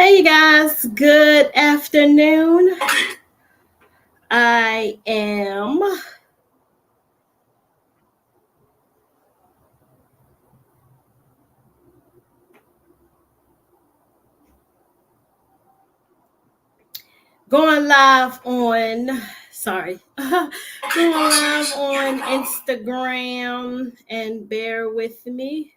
Hey, you guys, good afternoon. I am going live on, sorry, going live on Instagram, and bear with me.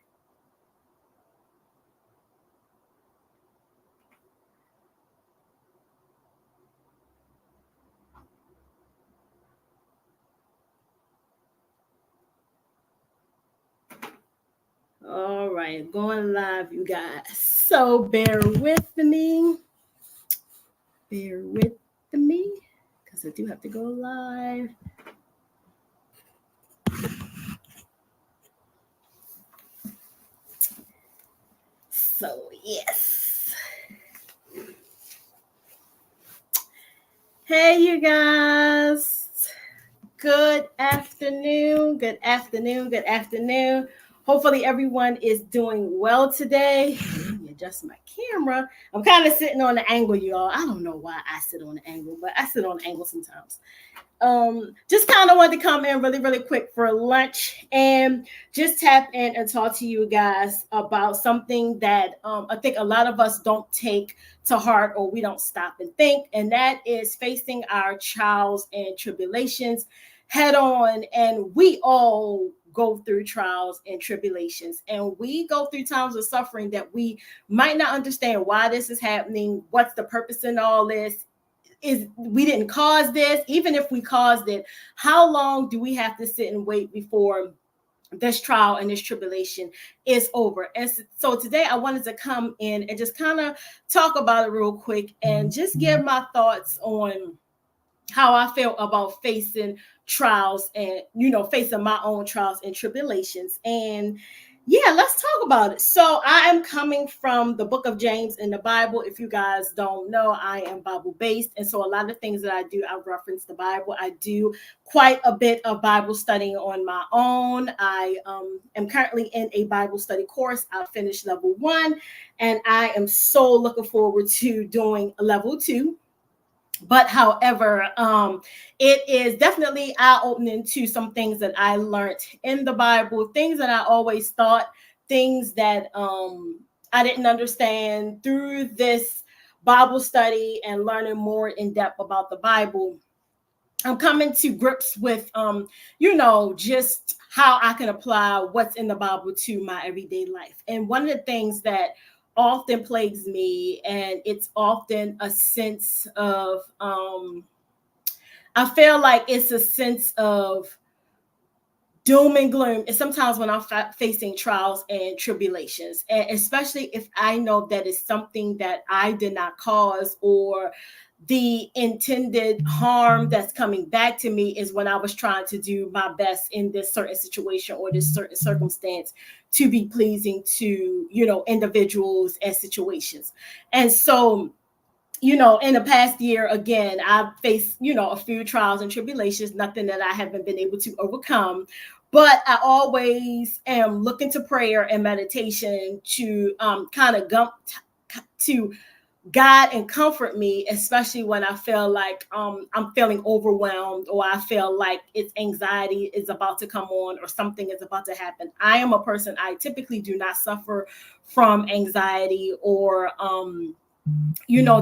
All right, going live, you guys. So bear with me. Bear with me because I do have to go live. So, yes. Hey, you guys. Good afternoon. Good afternoon. Good afternoon. Hopefully, everyone is doing well today. Let me adjust my camera. I'm kind of sitting on the angle, y'all. I don't know why I sit on the angle, but I sit on the angle sometimes. Just kind of wanted to come in really quick for lunch and just tap in and talk to you guys about something that I think a lot of us don't take to heart, or we don't stop and think, and that is facing our trials and tribulations head on. And we all go through trials and tribulations, and we go through times of suffering that we might not understand why this is happening, what's the purpose in all this. Is we didn't cause this. Even if we caused it, how long do we have to sit and wait before this trial and this tribulation is over? And so today I wanted to come in and just kind of talk about it real quick and just give my thoughts on how I felt about facing trials and, facing my own trials and tribulations. And yeah, let's talk about it. So I am coming from the book of James in the Bible. If you guys don't know, I am Bible based. And so a lot of things that I do, I reference the Bible. I do quite a bit of Bible studying on my own. I am currently in a Bible study course. I finished level 1, and I am so looking forward to doing level 2. But however, it is definitely eye-opening to some things that I learned in the Bible, things that I always thought, things that I didn't understand through this Bible study and learning more in depth about the Bible. I'm coming to grips with, just how I can apply what's in the Bible to my everyday life. And one of the things that often plagues me, and it's often a sense of, I feel like it's a sense of doom and gloom. And sometimes when I'm facing trials and tribulations, and especially if I know that it's something that I did not cause, or the intended harm that's coming back to me is when I was trying to do my best in this certain situation or this certain circumstance to be pleasing to, individuals and situations. And so, in the past year, again, I've faced, a few trials and tribulations, nothing that I haven't been able to overcome. But I always am looking to prayer and meditation to kind of to guide and comfort me, especially when I feel like I'm feeling overwhelmed, or I feel like it's anxiety is about to come on, or something is about to happen. I am a person, I typically do not suffer from anxiety or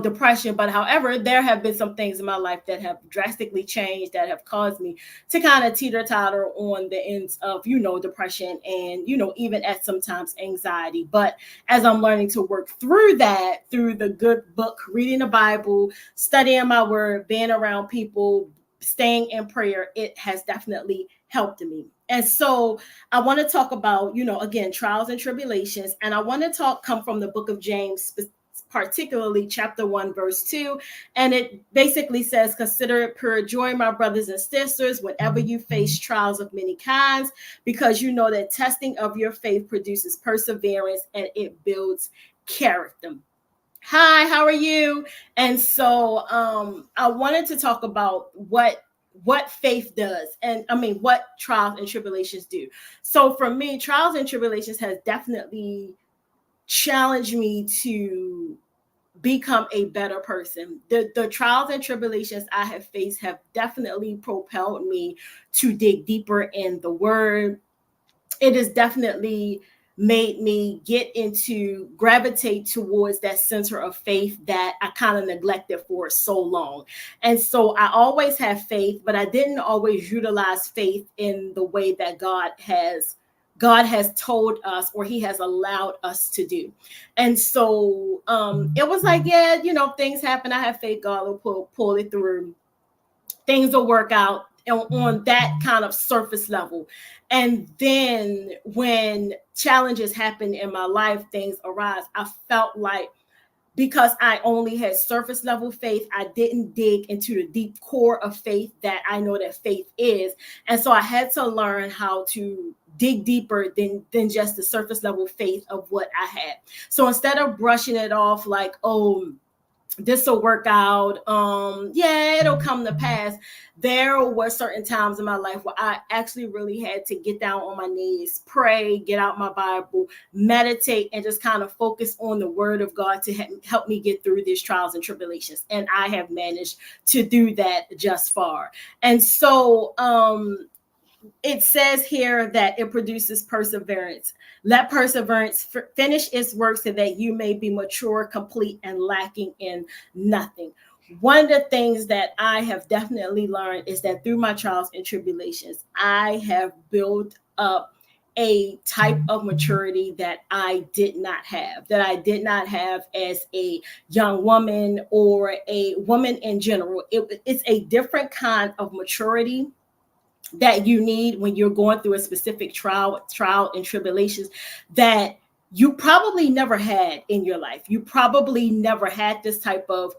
depression. But however, there have been some things in my life that have drastically changed, that have caused me to kind of teeter-totter on the ends of, depression and, even at sometimes anxiety. But as I'm learning to work through that, through the good book, reading the Bible, studying my word, being around people, staying in prayer, it has definitely helped me. And so I want to talk about, again, trials and tribulations. And I want to come from the book of James, particularly chapter 1, verse 2. And it basically says, consider it pure joy, my brothers and sisters, whenever you face trials of many kinds, because you know that testing of your faith produces perseverance, and it builds character. Hi, how are you? And so I wanted to talk about what faith does, and what trials and tribulations do. So for me, trials and tribulations has definitely challenged me to become a better person. The trials and tribulations I have faced have definitely propelled me to dig deeper in the word. It has definitely made me get into gravitate towards that center of faith that I kind of neglected for so long. And so I always have faith, but I didn't always utilize faith in the way that God has told us, or he has allowed us to do. And so it was like, yeah, things happen. I have faith. God will pull it through. Things will work out on that kind of surface level. And then when challenges happen in my life, things arise, I felt like, because I only had surface level faith, I didn't dig into the deep core of faith that I know that faith is. And so I had to learn how to dig deeper than just the surface level faith of what I had. So instead of brushing it off like, oh, this will work out, yeah, it'll come to pass, there were certain times in my life where I actually really had to get down on my knees, pray, get out my Bible, meditate, and just kind of focus on the word of God to help me get through these trials and tribulations. And I have managed to do that just far. And so it says here that it produces perseverance. Let perseverance finish its work so that you may be mature, complete, and lacking in nothing. One of the things that I have definitely learned is that through my trials and tribulations, I have built up a type of maturity that I did not have as a young woman or a woman in general. It's a different kind of maturity that you need when you're going through a specific trial and tribulations that you probably never had in your life. You probably never had this type of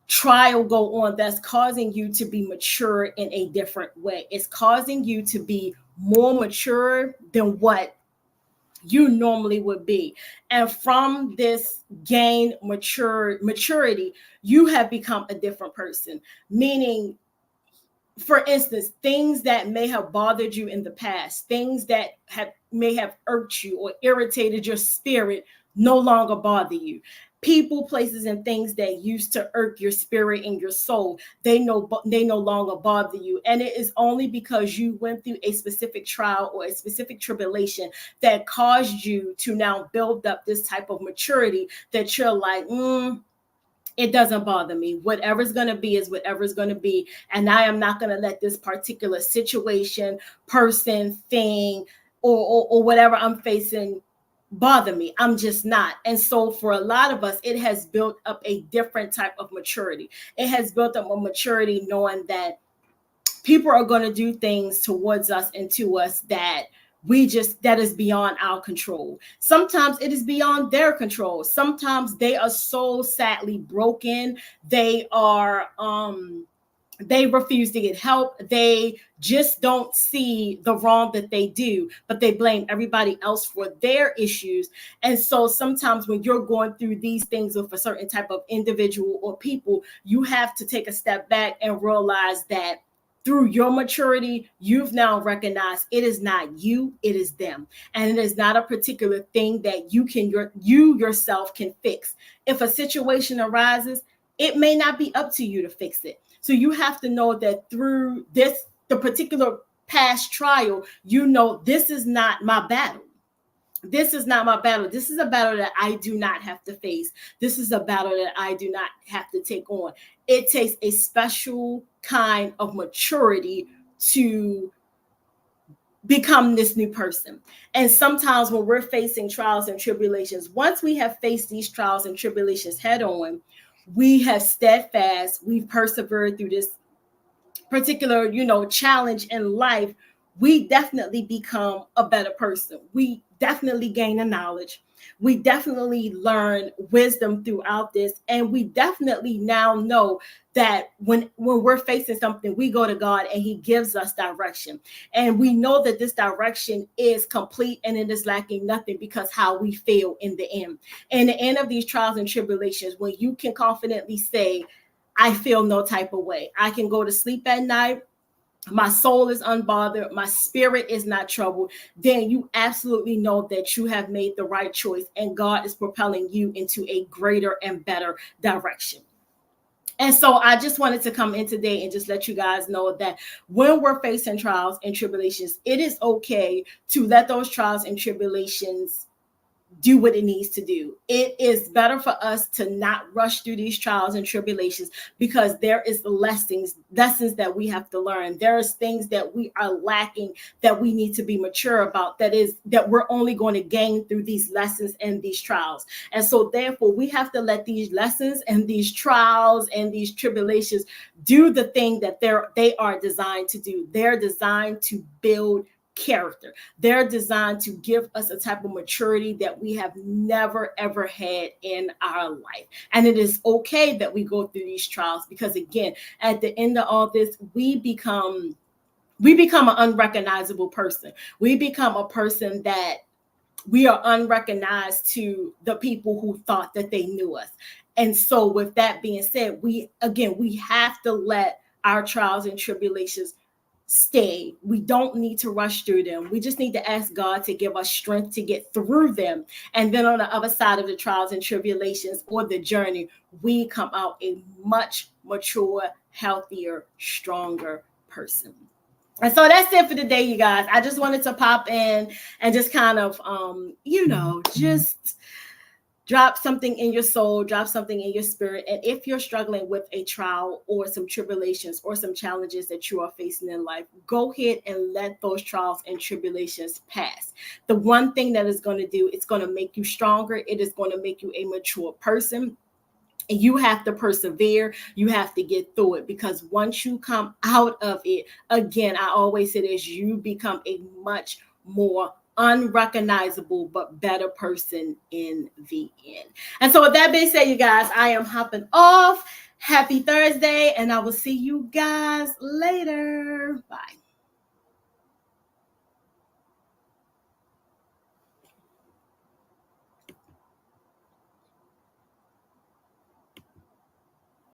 trial go on that's causing you to be mature in a different way. It's causing you to be more mature than what you normally would be. And from this gain maturity, you have become a different person. Meaning, for instance, things that may have bothered you in the past, things that may have irked you or irritated your spirit, no longer bother you. People, places, and things that used to irk your spirit and your soul, they no longer bother you. And it is only because you went through a specific trial or a specific tribulation that caused you to now build up this type of maturity that you're like, it doesn't bother me. Whatever's going to be is whatever's going to be. And I am not going to let this particular situation, person, thing, or whatever I'm facing bother me. I'm just not. And so for a lot of us, it has built up a different type of maturity. It has built up a maturity knowing that people are going to do things towards us and to us that is beyond our control. Sometimes it is beyond their control. Sometimes they are so sadly broken. They refuse to get help. They just don't see the wrong that they do, but they blame everybody else for their issues. And so sometimes when you're going through these things with a certain type of individual or people, you have to take a step back and realize that through your maturity, you've now recognized it is not you, it is them. And it is not a particular thing that you yourself can fix. If a situation arises, it may not be up to you to fix it. So you have to know that through the particular past trial, this is not my battle. This is not my battle. This is a battle that I do not have to face. This is a battle that I do not have to take on. It takes a special kind of maturity to become this new person. And sometimes when we're facing trials and tribulations, once we have faced these trials and tribulations head on, we have steadfast, we've persevered through this particular, challenge in life, we definitely become a better person. We definitely gain a knowledge. We definitely learn wisdom throughout this. And we definitely now know that when we're facing something, we go to God and he gives us direction. And we know that this direction is complete and it is lacking nothing because how we feel in the end. In the end of these trials and tribulations, when you can confidently say, I feel no type of way. I can go to sleep at night my soul is unbothered, my spirit is not troubled, then you absolutely know that you have made the right choice and God is propelling you into a greater and better direction. And so I just wanted to come in today and just let you guys know that when we're facing trials and tribulations, it is okay to let those trials and tribulations do what it needs to do. It is better for us to not rush through these trials and tribulations because there is lessons that we have to learn. There is things that we are lacking that we need to be mature about, that we're only going to gain through these lessons and these trials. And so therefore we have to let these lessons and these trials and these tribulations do the thing that they are designed to do. They're designed to build character. They're designed to give us a type of maturity that we have never ever had in our life. And it is okay that we go through these trials because again, at the end of all this, we become an unrecognizable person. We become a person that we are unrecognized to the people who thought that they knew us. And so with that being said, we have to let our trials and tribulations stay. We don't need to rush through them. We just need to ask God to give us strength to get through them. And then on the other side of the trials and tribulations or the journey, we come out a much mature, healthier, stronger person. And so that's it for today, you guys. I just wanted to pop in and just kind of, just drop something in your soul, drop something in your spirit. And if you're struggling with a trial or some tribulations or some challenges that you are facing in life, go ahead and let those trials and tribulations pass. The one thing that is going to do, it's going to make you stronger. It is going to make you a mature person. And you have to persevere. You have to get through it because once you come out of it, again, I always say this, you become a much more unrecognizable but better person in the end. And so with that being said, you guys, I am hopping off. Happy Thursday, and I will see you guys later. Bye.